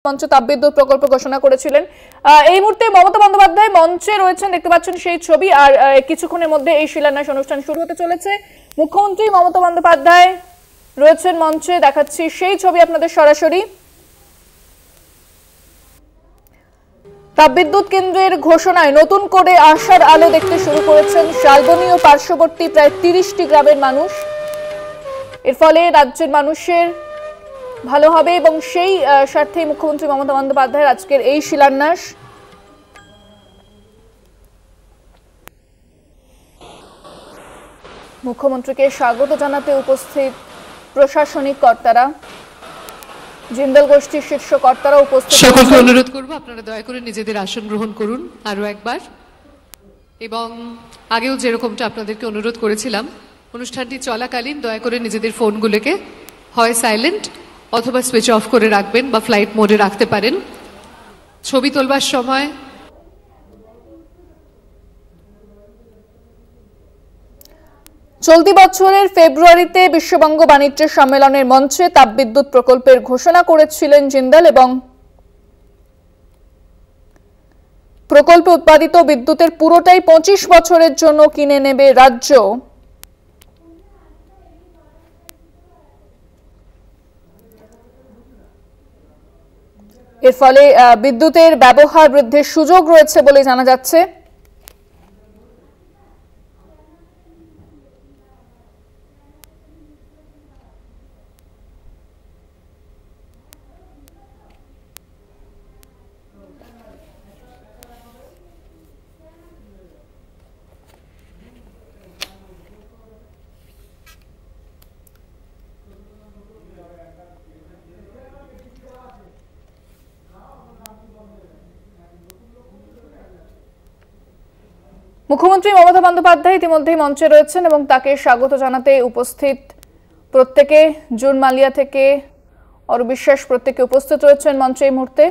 মঞ্চ তাপবিদ্যুৎ প্রকল্প ঘোষণা করেছিলেন। এই মুহূর্তে মমতা বন্দ্যোপাধ্যায় মঞ্চে রয়েছেন, দেখতে পাচ্ছেন সেই ছবি। আর কিছুক্ষণের মধ্যে এই শিলান্যাস অনুষ্ঠান শুরু হতে চলেছে। মুখ্যমন্ত্রী মমতা বন্দ্যোপাধ্যায় রয়েছেন মঞ্চে, দেখাচ্ছি সেই ছবি আপনাদের সরাসরি। তাপবিদ্যুৎ কেন্দ্রের ঘোষণায় নতুন করে আশার আলো দেখতে শুরু করেছেন শালবনী ও পার্শ্ববর্তী প্রায় 30টি গ্রামের মানুষ। এর ফলে রাজ্যের মানুষের ভালো হবে এবং সেই স্বার্থে মুখ্যমন্ত্রী মমতা বন্দ্যোপাধ্যায়ের আজকের এই শিলান্যাস। মুখ্যমন্ত্রীকে স্বাগত জানাতে উপস্থিত প্রশাসনিক কর্তারা, জিন্দাল গোষ্ঠীর শীর্ষ কর্তারা উপস্থিত। সকলকে অনুরোধ করব আপনারা দয়া করে নিজেদের আসন গ্রহণ করুন আরো একবার। এবং আগেও যেরকমটা আপনাদেরকে অনুরোধ করেছিলাম, অনুষ্ঠানটি চলাকালীন দয়া করে নিজেদের ফোনগুলোকে হয় সাইলেন্ট অথবা সুইচ অফ করে রাখবেন বা ফ্লাইট মোডে রাখতে পারেন। ছবি তোলবার সময় চলতি বছরের ফেব্রুয়ারিতে বিশ্ববঙ্গ বাণিজ্য সম্মেলনের মঞ্চে তাপবিদ্যুৎ প্রকল্পের ঘোষণা করেছিলেন জিন্দাল এবং প্রকল্পে উৎপাদিত বিদ্যুতের পুরোটাই 25 বছরের জন্য কিনে নেবে রাজ্য। এর ফলে বিদ্যুতের ব্যবহার বৃদ্ধির সুযোগ রয়েছে বলে জানা যাচ্ছে। মুখ্যমন্ত্রী মমতা বন্দ্যোপাধ্যায় ইতিমধ্যেই মঞ্চে রয়েছেন এবং তাকে স্বাগত জানাতে উপস্থিত প্রত্যেকে, জুন মালিয়া থেকে অরূপ বিশ্বাস প্রত্যেকে উপস্থিত রয়েছেন মঞ্চে এই মুহূর্তে।